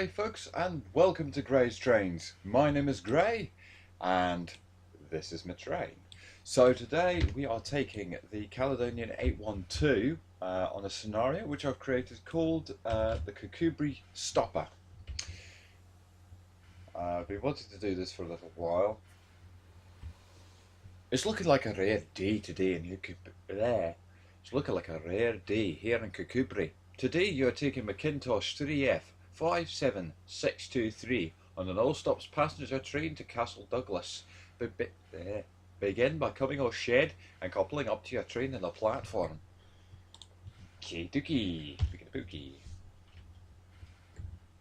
G'day folks and welcome to Gray's Trains. My name is Gray and this is my train. So today we are taking the Caledonian 812 on a scenario which I've created called the Kukubri Stopper. I've been wanting to do this for a little while. It's looking like a rare day today in Kukubri. It's looking like a rare day here in Kukubri. Today you are taking McIntosh 3F 57623 on an all stops passenger train to Castle Douglas. Begin by coming off shed and coupling up to your train on the platform. Key dookie, bookie.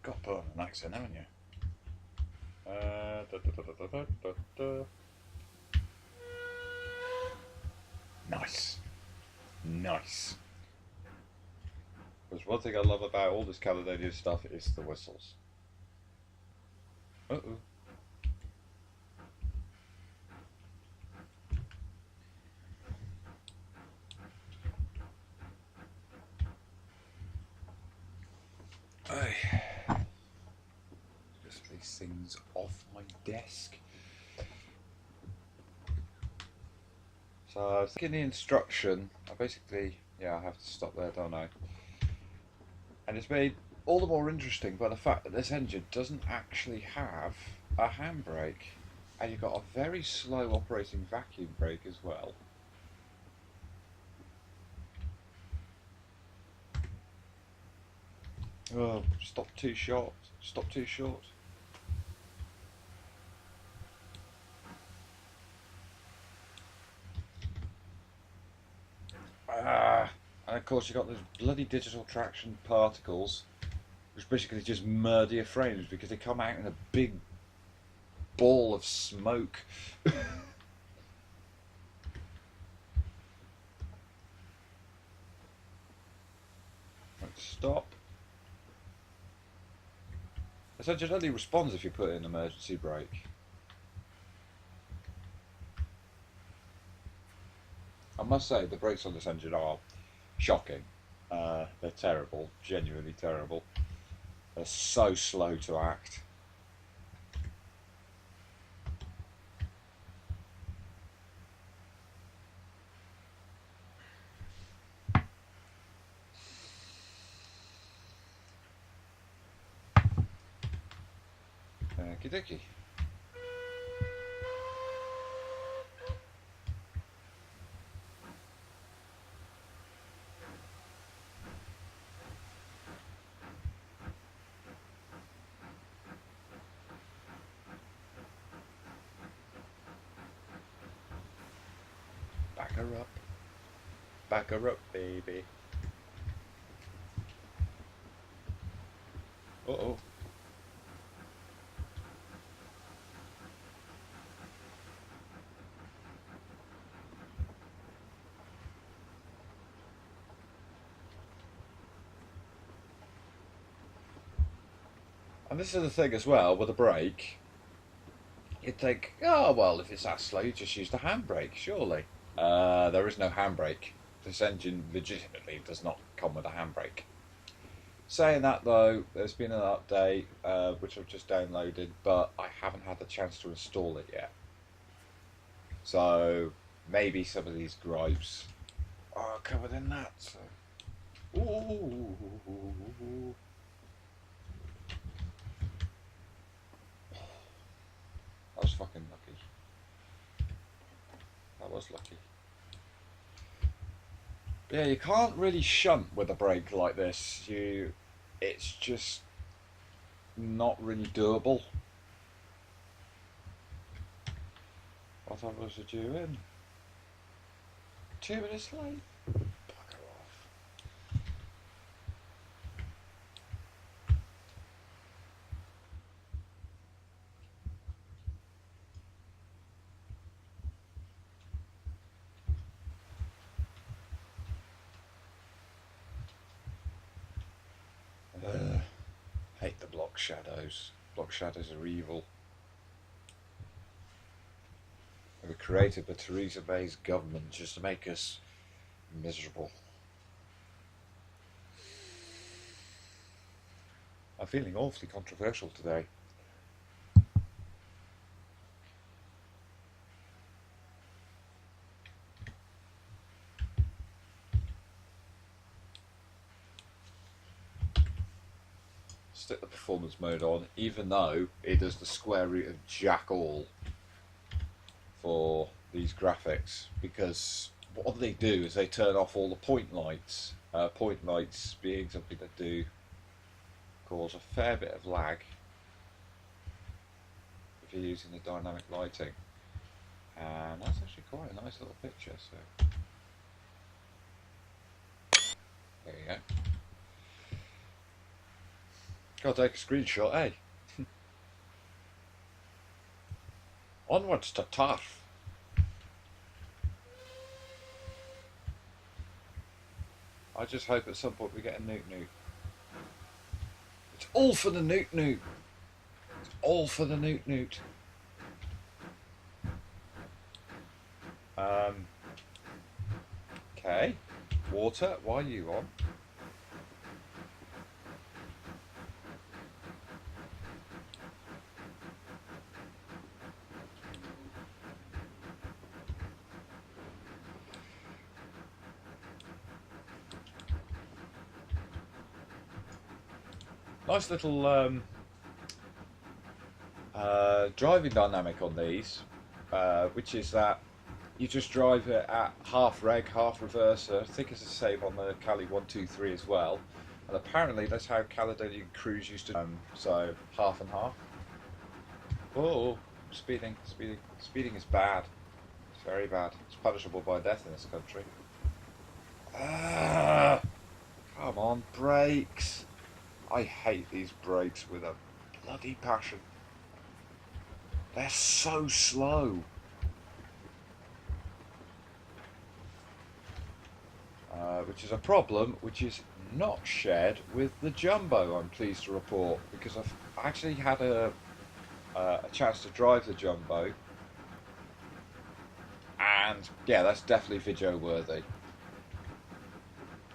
Got to put on an accent, haven't you? Nice. Nice. Because one thing I love about all this Caledonian stuff is the whistles. Uh-oh. Just these things off my desk. So I was thinking the instruction, I basically, I have to stop there, don't I? And it's made all the more interesting by the fact that this engine doesn't actually have a handbrake, and you've got a very slow operating vacuum brake as well. Oh, stop too short, stop too short. And of course you've got those bloody digital traction particles which basically just murder your frames because they come out in a big ball of smoke. Let's stop. This engine only responds if you put in emergency brake. I must say the brakes on this engine are shocking. They're terrible, genuinely terrible. They're so slow to act. Okie dokie. Back her up. Back her up, baby. Uh-oh. And this is the thing as well, with a brake, you'd think, oh well, if it's that slow, you just use the handbrake, surely. There is no handbrake. This engine legitimately does not come with a handbrake. Saying that though, there's been an update which I've just downloaded, but I haven't had the chance to install it yet. So maybe some of these gripes are covered in that. So. Ooh. That was fucking lucky. That was lucky. But yeah, you can't really shunt with a brake like this. It's just not really doable. What I was doing? 2 minutes late. Bugger off. Hate the block shadows. Block shadows are evil. They were created by Theresa May's government just to make us miserable. I'm feeling awfully controversial today. Stick the performance mode on, even though it does the square root of jack all for these graphics, because what they do is they turn off all the point lights. Point lights being something that do cause a fair bit of lag if you're using the dynamic lighting, and that's actually quite a nice little picture. So there you go. Gotta take a screenshot, eh? Onwards to turf. I just hope at some point we get a Noot. It's all for the Noot. It's all for the Noot. Okay. Water, why are you on? Nice little driving dynamic on these, which is that you just drive it at half reg, half reverser. I think it's the same on the Cali 123 as well. And apparently that's how Caledonian crews used to. So half and half. Oh, speeding is bad. It's very bad. It's punishable by death in this country. Come on, brakes. I hate these brakes with a bloody passion. They're so slow. Which is a problem which is not shared with the Jumbo, I'm pleased to report, because I've actually had a chance to drive the Jumbo, and yeah, that's definitely video worthy.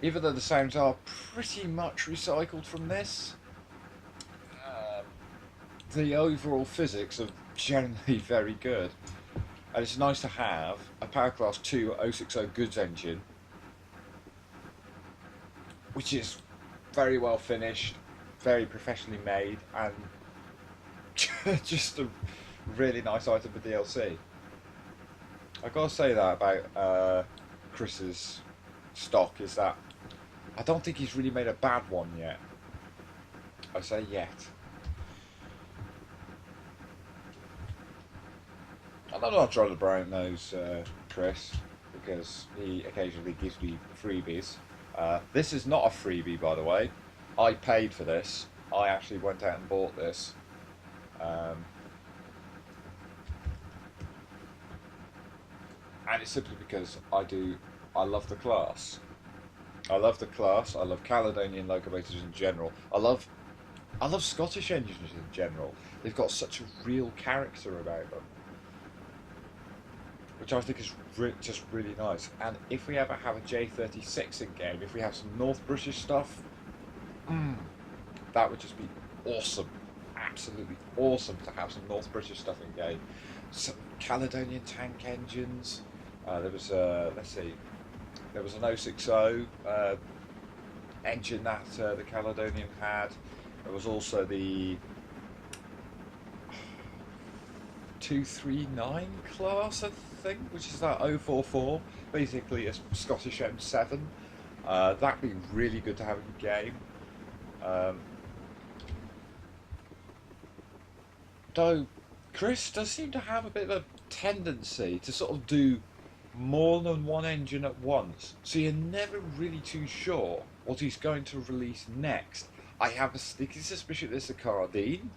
Even though the sounds are pretty much recycled from this, the overall physics are generally very good, and it's nice to have a Power Class 2 060 goods engine, which is very well finished, very professionally made, and just a really nice item for DLC. I've got to say that about Kris's stock, is that I don't think he's really made a bad one yet. I say yet. And I'm not trying to brown nose Kris, because he occasionally gives me freebies. This is not a freebie, by the way. I paid for this. I actually went out and bought this. And it's simply because I love the class. I love the class. I love Caledonian locomotives in general. I love Scottish engines in general. They've got such a real character about them, which I think is just really nice. And if we ever have a J36 in game, if we have some North British stuff, that would just be awesome. Absolutely awesome to have some North British stuff in game. Some Caledonian tank engines. There was there was an 060 engine that the Caledonian had. There was also the 239 class, I think, which is that 044, basically a Scottish M7. That'd be really good to have in game. Though Kris does seem to have a bit of a tendency to sort of do more than one engine at once, so you're never really too sure what he's going to release next. I have a sneaky suspicion it's a Caledonian,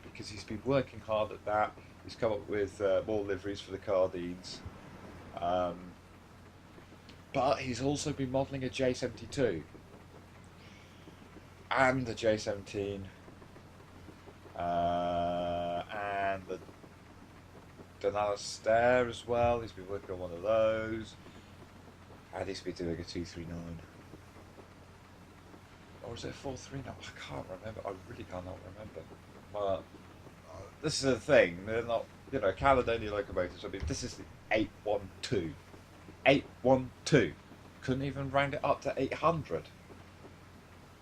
because he's been working hard at that. He's come up with more liveries for the Caledonians, but he's also been modelling a J72 and the J17 and the Donalastair as well. He's been working on one of those, and he's been doing a 239. Oh, or is it a 4.3 now? I can't remember. I really cannot remember. But this is the thing. They're not, Caledonia locomotives. I mean, this is the 812. 812. Couldn't even round it up to 800.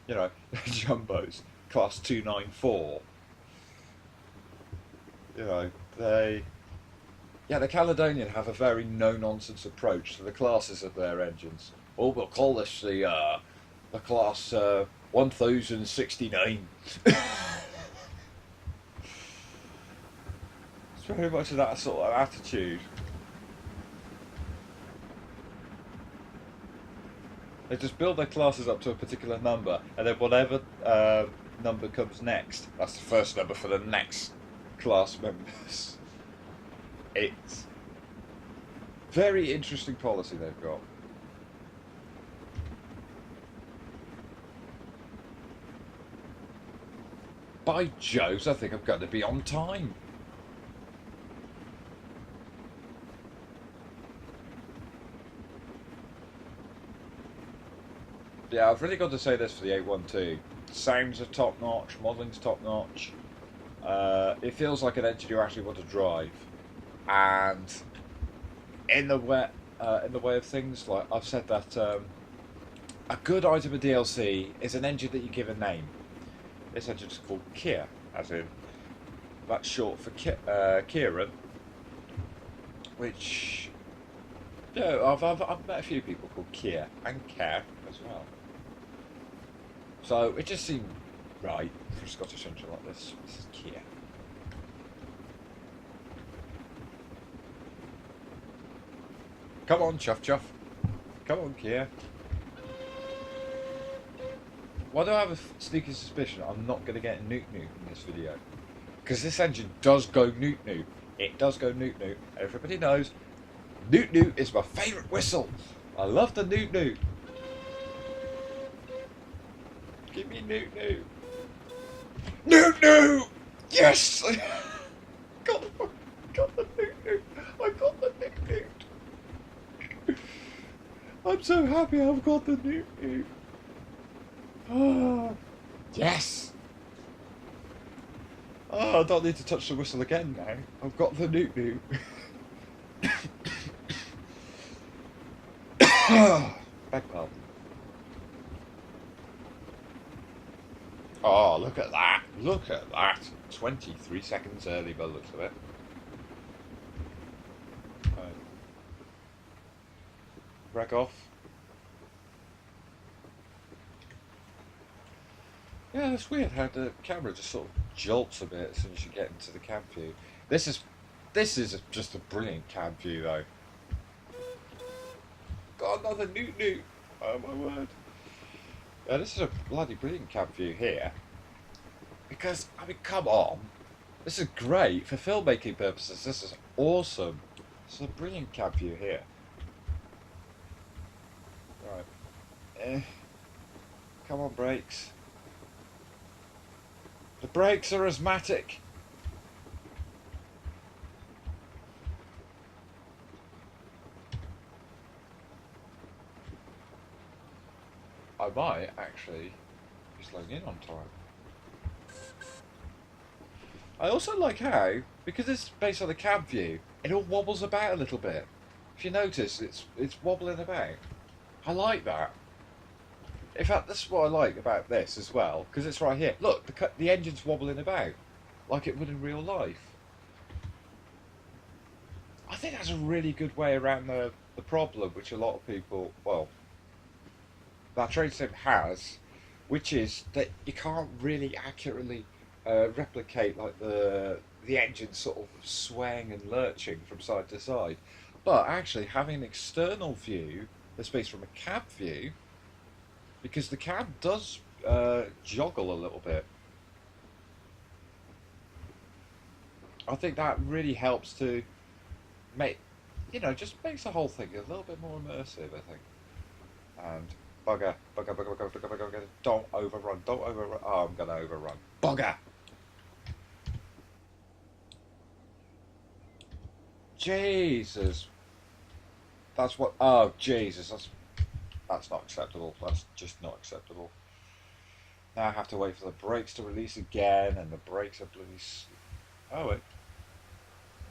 Jumbos, class 294. The Caledonian have a very no-nonsense approach to the classes of their engines. Oh, we'll call this the class 1069. It's very much of that sort of attitude. They just build their classes up to a particular number, and then whatever number comes next, that's the first number for the next class members. It's very interesting policy they've got. By Joes, I think I'm going to be on time. Yeah, I've really got to say this for the 812. Sounds are top notch, modelling's top notch. It feels like an engine you actually want to drive. And in the way of things, like I've said that a good item of DLC is an engine that you give a name. This engine is called Kia, as in that's short for Kieran, which I've met a few people called Kia and Care as well. So it just seemed right for a Scottish engine like this. This is Kia. Come on, chuff chuff. Come on, Kia. Why do I have a sneaky suspicion I'm not going to get Noot in this video? Because this engine does go Noot. It does go Noot. Everybody knows Noot is my favourite whistle. I love the Noot. Give me Noot. Noot! Yes! got the Noot. I got the Noot. I'm so happy I've got the Noot. Oh, yes! Oh, I don't need to touch the whistle again now. I've got the Noot. Beg pardon. Oh, look at that. 23 seconds early by the looks of it. Brag off. Yeah, it's weird how the camera just sort of jolts a bit as soon as you get into the cab view. This is just a brilliant cab view though. Got another Noot. Oh my word. Yeah, this is a bloody brilliant cab view here. Because, I mean, come on. This is great for filmmaking purposes. This is awesome. This is a brilliant cab view here. Right. Come on, brakes. The brakes are asthmatic. I might actually be slowing in on time. I also like how, because it's based on the cab view, it all wobbles about a little bit. If you notice, it's wobbling about. I like that. In fact, that's what I like about this as well, because it's right here. Look, the engine's wobbling about, like it would in real life. I think that's a really good way around the problem, which a lot of people, well, that train sim has, which is that you can't really accurately replicate like the engine sort of swaying and lurching from side to side. But actually having an external view that's based from a cab view, because the cab does joggle a little bit. I think that really helps to make, just makes the whole thing a little bit more immersive, I think. And bugger, don't overrun. Oh, I'm going to overrun. Bugger! Jesus. That's what, oh, Jesus, that's not acceptable. That's just not acceptable. Now I have to wait for the brakes to release again, and the brakes are bloody... Oh, wait.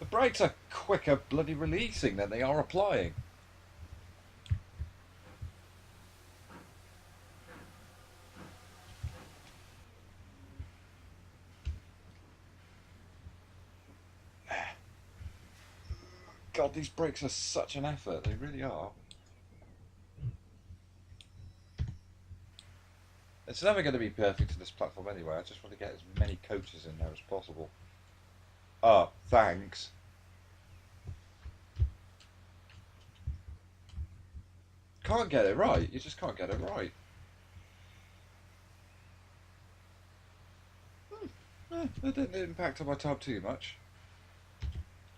The brakes are quicker bloody releasing than they are applying. God, these brakes are such an effort. They really are. It's never going to be perfect to this platform anyway. I just want to get as many coaches in there as possible. Oh, thanks. Can't get it right. You just can't get it right. That didn't impact on my time too much.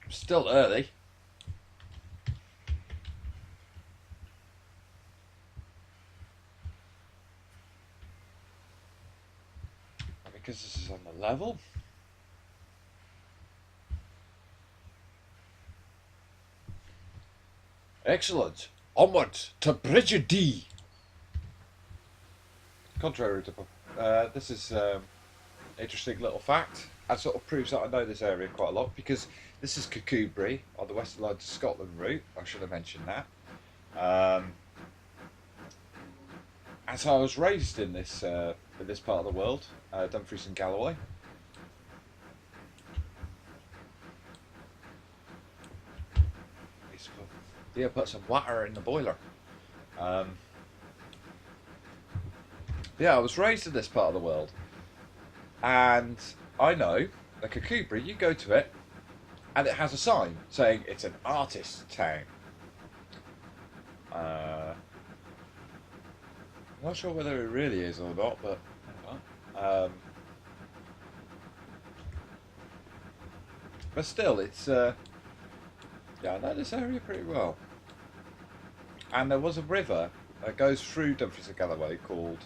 I'm still early. Because this is on the level. Excellent. Onward to Bridge D. Contrary to this is interesting little fact. That sort of proves that I know this area quite a lot, because this is Kirkcudbright on the Western Line to Scotland route. I should have mentioned that. As I was raised in this part of the world, Dumfries and Galloway. Yeah, put some water in the boiler. Yeah, I was raised in this part of the world, and I know that Kirkcudbright, you go to it, and it has a sign saying it's an artist's town. I'm not sure whether it really is or not, but still, it's yeah, I know this area pretty well. And there was a river that goes through Dumfries and Galloway called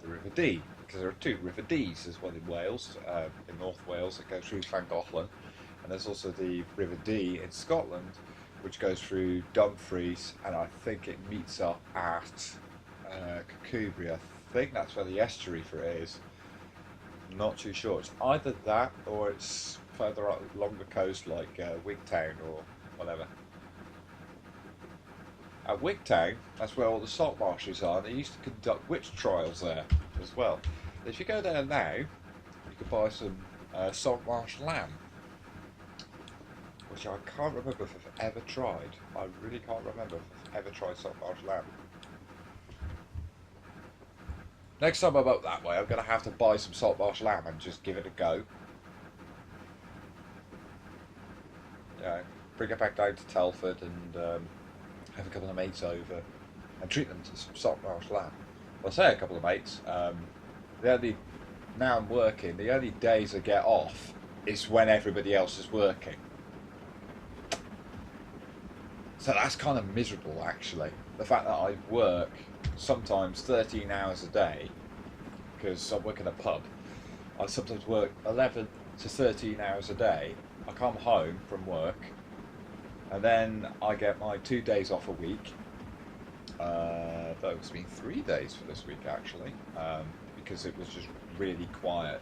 the River Dee, because there are two River Dees. There's one in Wales, in North Wales, that goes through Llangollen, and there's also the River Dee in Scotland, which goes through Dumfries, and I think it meets up at Kirkcudbright. I think that's where the estuary for it is. I'm not too sure. It's either that or it's further up along the coast, like Wigtown or whatever. At Wigtown, that's where all the salt marshes are, and they used to conduct witch trials there as well. If you go there now, you can buy some salt marsh lamb, which I can't remember if I've ever tried. I really can't remember if I've ever tried salt marsh lamb. Next time I'm up that way, I'm going to have to buy some salt marsh lamb and just give it a go. Yeah, bring it back down to Telford and have a couple of mates over and treat them to some salt marsh lamb. Well, I say a couple of mates. Now I'm working, the only days I get off is when everybody else is working. So that's kind of miserable, actually. The fact that I work sometimes 13 hours a day, because I work in a pub. I sometimes work 11 to 13 hours a day. I come home from work, and then I get my 2 days off a week. Though it's been 3 days for this week, actually, because it was just really quiet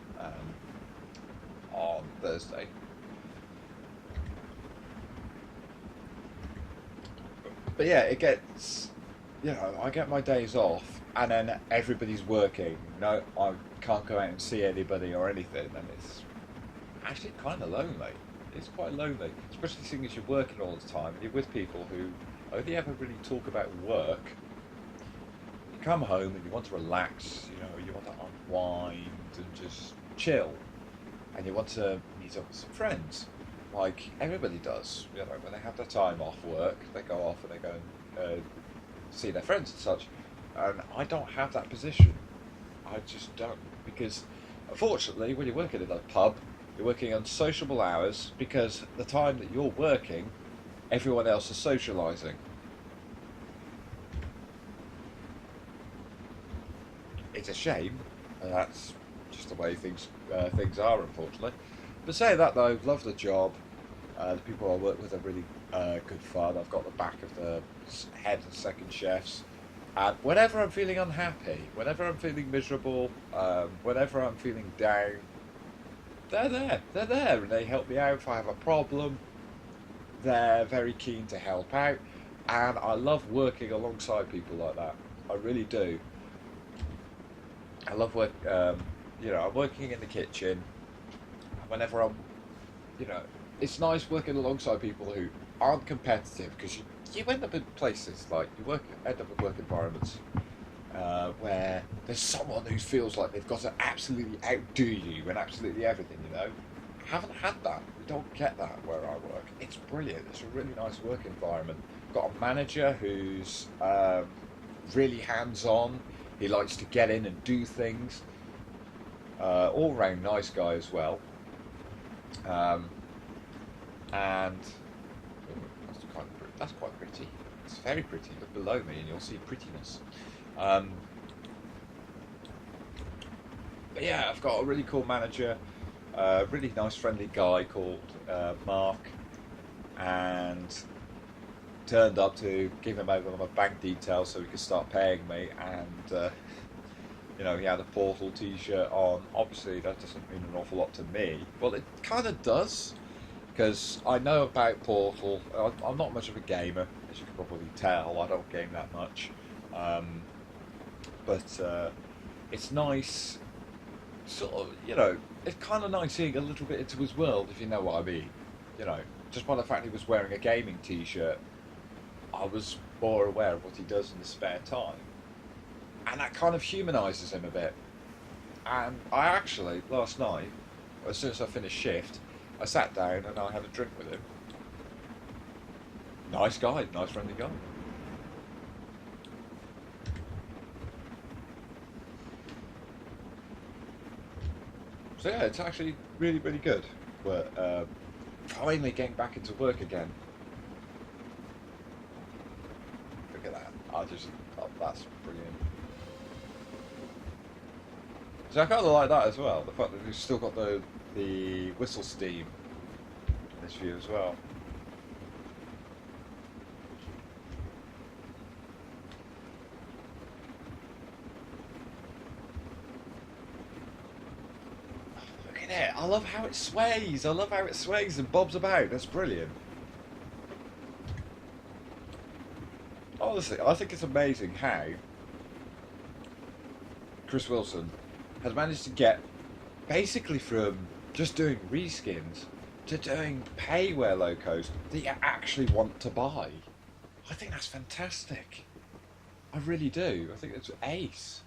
on Thursday. But yeah, it gets, I get my days off, and then everybody's working. No, I can't go out and see anybody or anything, and it's actually kind of lonely. It's quite lonely, especially seeing as you're working all the time and you're with people who only ever really talk about work. You come home and you want to relax, you want to unwind and just chill, and you want to meet up with some friends, like everybody does. When they have their time off work, they go off and they go and see their friends and such. And I don't have that position. I just don't, because unfortunately, when you're working in a pub, you're working on sociable hours, because the time that you're working, everyone else is socialising. It's a shame, and that's just the way things are, unfortunately. But saying that though, love the job. The people I work with are really good fun. I've got the back of the head and second chefs. And whenever I'm feeling unhappy, whenever I'm feeling miserable, whenever I'm feeling down, they're there. They're there, and they help me out if I have a problem. They're very keen to help out, and I love working alongside people like that. I really do. I love work. I'm working in the kitchen. Whenever I'm, you know, it's nice working alongside people who aren't competitive because you end up in places like end up in work environments where there's someone who feels like they've got to absolutely outdo you in absolutely everything. I haven't had that. We don't get that where I work. It's brilliant. It's a really nice work environment. Got a manager who's really hands-on. He likes to get in and do things. All round nice guy as well. And that's quite pretty. It's very pretty. Look below me and you'll see prettiness. But yeah, I've got a really cool manager, a really nice friendly guy called Mark, and turned up to give him over my bank details so he could start paying me. And he had a Portal t-shirt on. Obviously that doesn't mean an awful lot to me. Well, it kind of does, because I know about Portal. I'm not much of a gamer, as you can probably tell. I don't game that much. But it's nice, sort of, it's kind of nice seeing a little bit into his world, if you know what I mean. Just by the fact he was wearing a gaming t-shirt, I was more aware of what he does in his spare time. And that kind of humanises him a bit. And I actually, last night, as soon as I finished shift, I sat down and I had a drink with him. Nice guy, nice friendly guy. So yeah, it's actually really, really good. But finally getting back into work again. Look at that. That's brilliant. So I kind of like that as well. The fact that we've still got the whistle steam in this view as well. Look at it. I love how it sways. I love how it sways and bobs about. That's brilliant. Honestly, I think it's amazing how Kris Wilson has managed to get basically from just doing reskins to doing payware locos that you actually want to buy. I think that's fantastic. I really do. I think it's ace.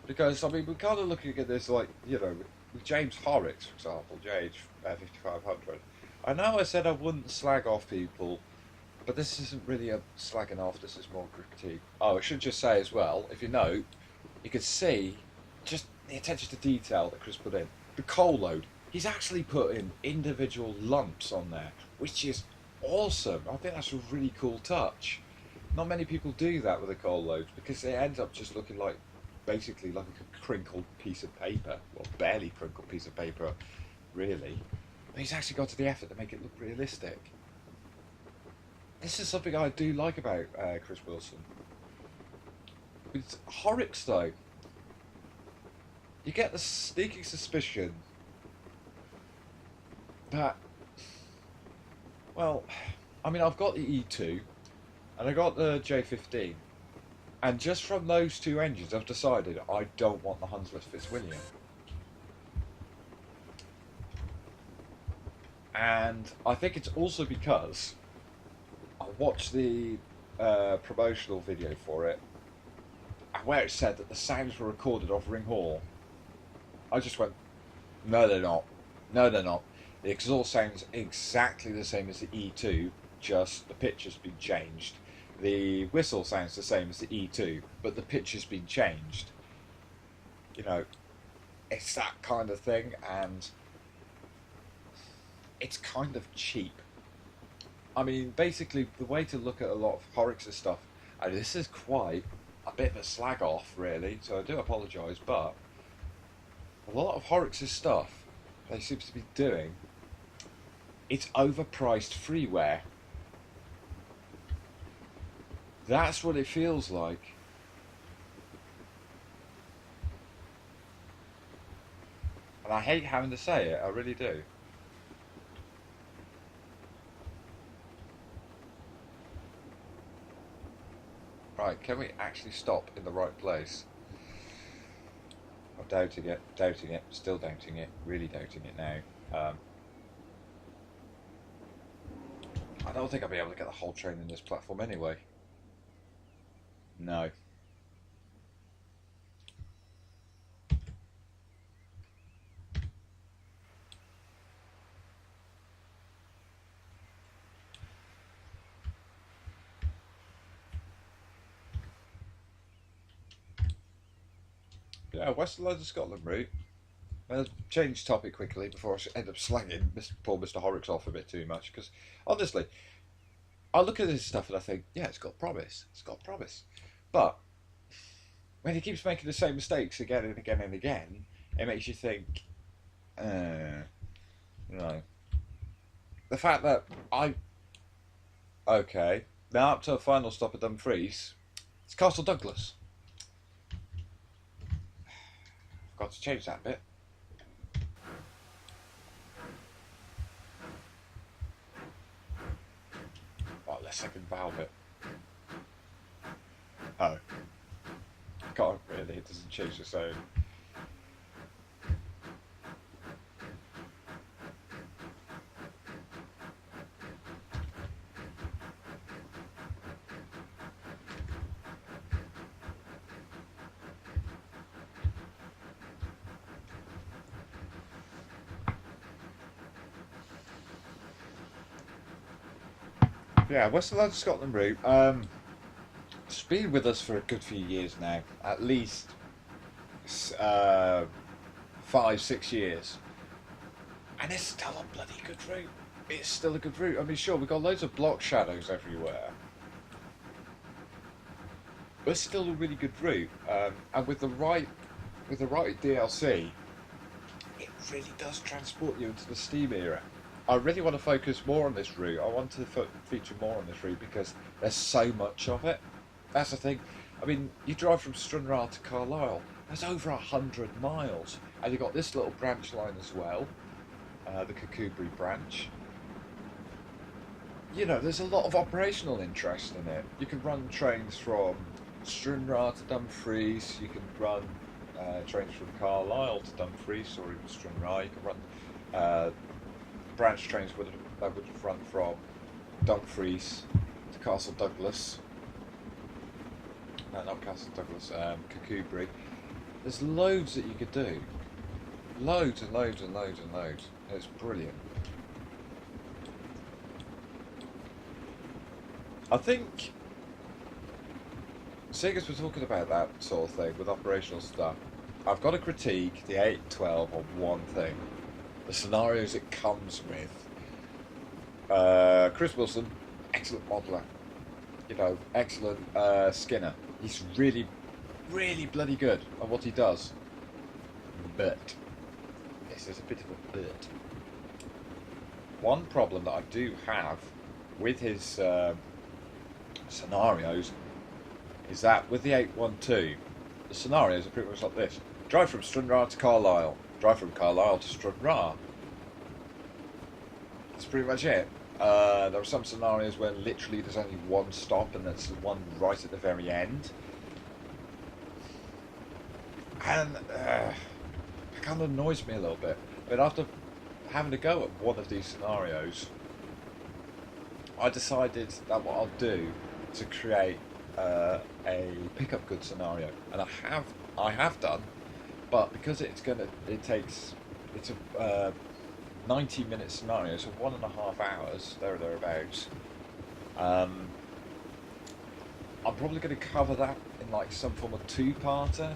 Because, I mean, we're kind of looking at this like, with James Horrocks, for example, JH5500. I know I said I wouldn't slag off people, but this isn't really a slagging off, this is more critique. Oh, I should just say as well, if you know, you can see just the attention to detail that Kris put in. The coal load, he's actually put in individual lumps on there, which is awesome. I think that's a really cool touch. Not many people do that with a coal load, because it ends up just looking like, basically like a crinkled piece of paper. Well, barely crinkled piece of paper, really. But he's actually got to the effort to make it look realistic. This is something I do like about Kris Wilson. With Horrocks, though, you get the sneaking suspicion that, well, I mean, I've got the E2 and I got the J15, and just from those two engines, I've decided I don't want the Hunslet Fitzwilliam. And I think it's also because I watched the promotional video for it, and where it said that the sounds were recorded off Ring Hall, I just went, no they're not, no they're not. The exhaust sounds exactly the same as the E2, just the pitch has been changed. The whistle sounds the same as the E2, but the pitch has been changed. It's that kind of thing, and it's kind of cheap. I mean, basically, the way to look at a lot of Horrocks' stuff, and this is quite a bit of a slag off, really, so I do apologise, but a lot of Horrocks' stuff they seem to be doing It's overpriced freeware. That's what it feels like. And I hate having to say it, I really do. Right, can we actually stop in the right place? I'm doubting it, still doubting it, really doubting it now. I don't think I'll be able to get the whole train in this platform anyway. No. Yeah, Western Lad of Scotland route. I'll change topic quickly before I end up slanging poor Mr. Horrocks off a bit too much, because honestly, I look at this stuff and I think, yeah, it's got promise. It's got promise. But when he keeps making the same mistakes again and again and again, it makes you think, no. The fact that okay, now up to a final stop at Dumfries, it's Castle Douglas. I've got to change that bit. Oh, let's second valve it. Oh. Can't really, it doesn't change the zone. Yeah, Western Lad of Scotland route. It's been with us for a good few years now, at least 5-6 years, and it's still a bloody good route. It's still a good route. I mean, sure, we've got loads of block shadows everywhere, but it's still a really good route. And with the right DLC, it really does transport you into the Steam era. I really want to focus more on this route. I want to feature more on this route because there's so much of it. That's the thing. I mean, you drive from Stranraer to Carlisle. That's over 100 miles. And you've got this little branch line as well. The Kirkcudbright branch. You know, there's a lot of operational interest in it. You can run trains from Stranraer to Dumfries. You can run trains from Carlisle to Dumfries or even Stranraer. You can run branch trains that would run from Dumfries to Castle Douglas. No, not Castle Douglas, Kirkcudbright. There's loads that you could do. Loads and loads and loads and loads. It's brilliant. I think, seeing as we're talking about that sort of thing with operational stuff, I've got to critique the 812 on one thing. The scenarios it comes with. Kris Wilson, excellent modeler. You know, excellent skinner. He's really, really bloody good at what he does. But, this is a bit of a but. One problem that I do have with his scenarios is that with the 812, the scenarios are pretty much like this. Drive from Stranraer to Carlisle. Drive from Carlisle to Stranraer. That's pretty much it. There are some scenarios where literally there's only one stop and that's the one right at the very end. And it kind of annoys me a little bit. But after having to go at one of these scenarios, I decided that what I'll do is to create a pickup goods scenario. And I have done, but because it's a 90-minute scenario, so 1.5 hours, thereabouts. I'm probably going to cover that in like some form of two-parter,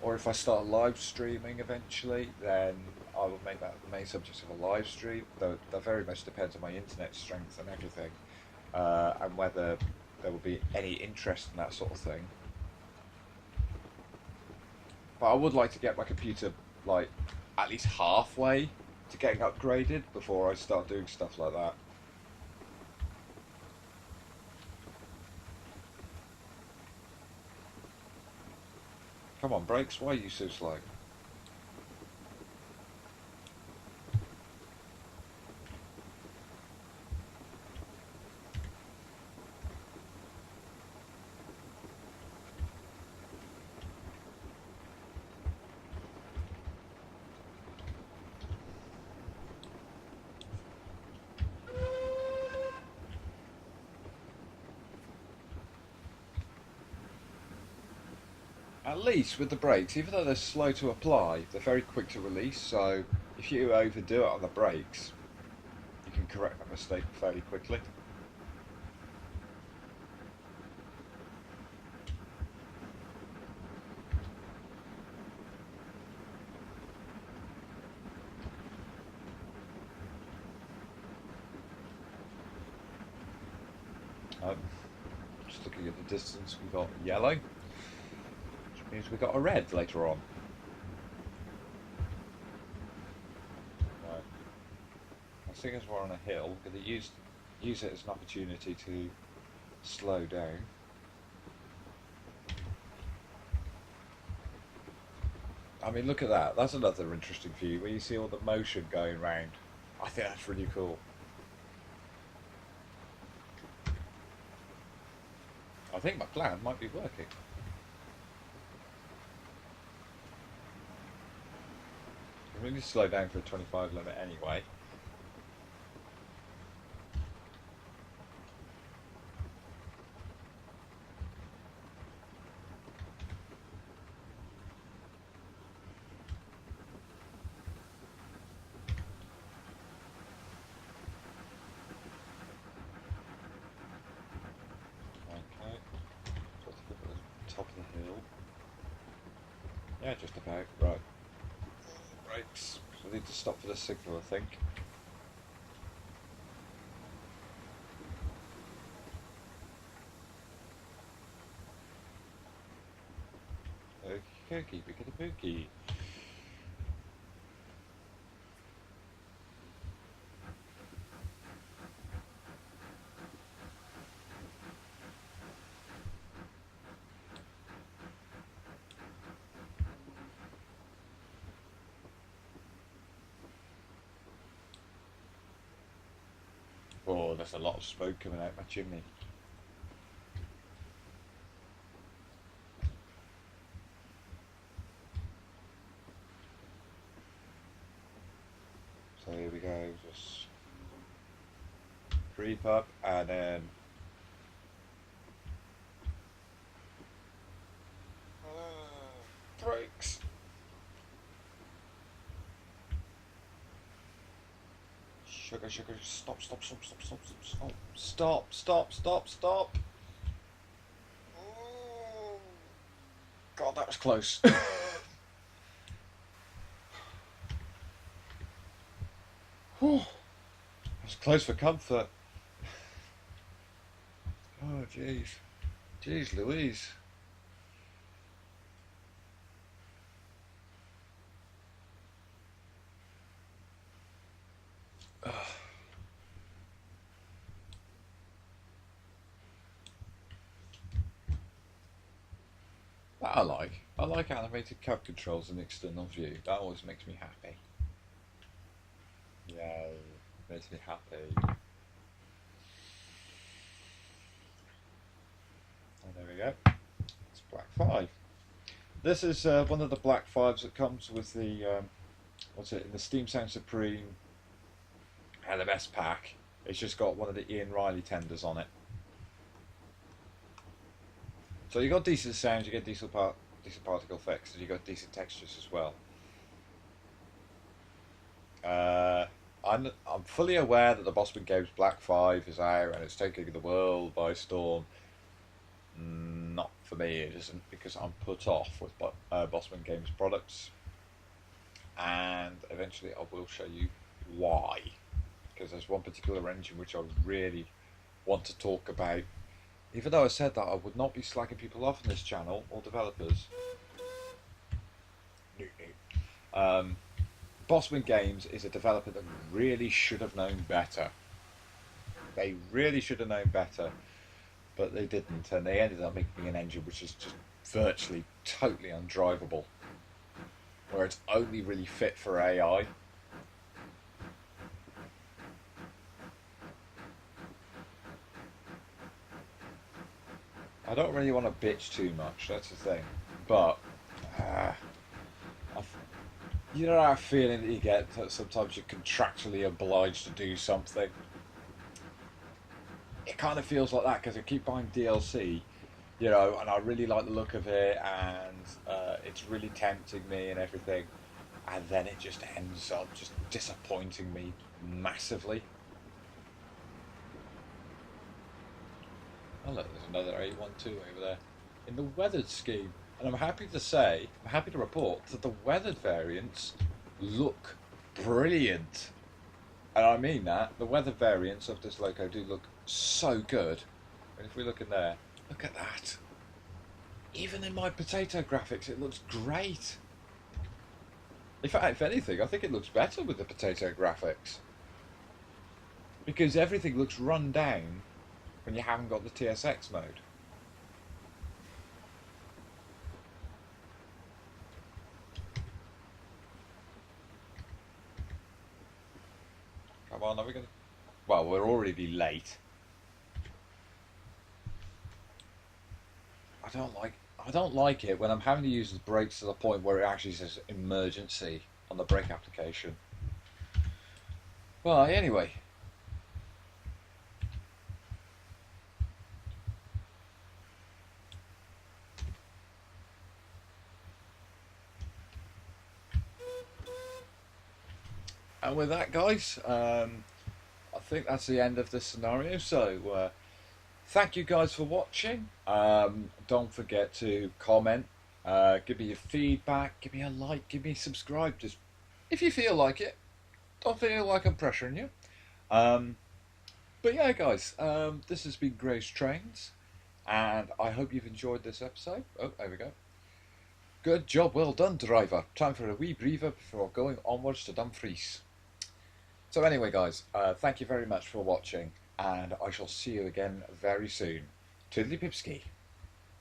or if I start live streaming eventually, then I will make that the main subject of a live stream. Though that very much depends on my internet strength and everything, and whether there will be any interest in that sort of thing. But I would like to get my computer like at least halfway to getting upgraded before I start doing stuff like that. Come on, brakes, why are you so slow? At least with the brakes, even though they're slow to apply, they're very quick to release, so if you overdo it on the brakes, you can correct that mistake fairly quickly. Just looking at the distance, we've got yellow, which means we've got a red later on. Right. Seeing as we're on a hill, we're going to use it as an opportunity to slow down. I mean, look at that. That's another interesting view where you see all the motion going round. I think that's really cool. I think my plan might be working. We need to slow down for a 25 limit anyway. Top of the hill. Yeah, just about. Right. Brakes. So I need to stop for the signal, I think. Okie dokie, pick a pookie. Oh, there's a lot of smoke coming out my chimney. So here we go, just creep up and then brakes. Sugar, sugar, stop, stop, stop, stop, stop, stop, stop, stop, stop, stop. Oh, God, that was close. Whew. That was close for comfort. Oh, jeez. Jeez Louise. That I like. I like animated cab controls in external view. That always makes me happy. Yeah, makes me happy. And there we go. It's Black 5. This is one of the Black 5s that comes with the what's it, in the Steam Sound Supreme LMS pack. It's just got one of the Ian Riley tenders on it. So you got decent sounds, you get decent particle effects, and you got decent textures as well. I'm fully aware that the Bossman Games Black 5 is out and it's taking the world by storm. Not for me, it isn't, because I'm put off with Bossman Games products, and eventually I will show you why. Because there's one particular engine which I really want to talk about. Even though I said that I would not be slacking people off on this channel, or developers. Noot, noot. Bossman Games is a developer that really should have known better. They really should have known better, but they didn't, and they ended up making an engine which is just virtually totally undrivable, where it's only really fit for AI. I don't really want to bitch too much, that's the thing, but you know that feeling that you get that sometimes you're contractually obliged to do something? It kind of feels like that because I keep buying DLC, you know, and I really like the look of it, and it's really tempting me and everything, and then it just ends up just disappointing me massively. Oh look, there's another 812 over there in the weathered scheme, and I'm happy to say, I'm happy to report that the weathered variants look brilliant. And I mean that. The weather variants of this loco do look so good. And if we look in there, look at that. Even in my potato graphics, it looks great. In fact, if anything, I think it looks better with the potato graphics. Because everything looks run down when you haven't got the TSX mode. Come on, are we going to... Well, we'll already be late. I don't like it when I'm having to use the brakes to the point where it actually says emergency on the brake application. Well, anyway. And with that, guys, I think that's the end of this scenario. So, thank you guys for watching. Don't forget to comment, give me your feedback, give me a like, give me a subscribe, just if you feel like it. Don't feel like I'm pressuring you. But yeah, guys, this has been Grace Trains, and I hope you've enjoyed this episode. Oh, there we go. Good job, well done, driver. Time for a wee breather before going onwards to Dumfries. So anyway, guys, thank you very much for watching, and I shall see you again very soon. Toodly Pipski.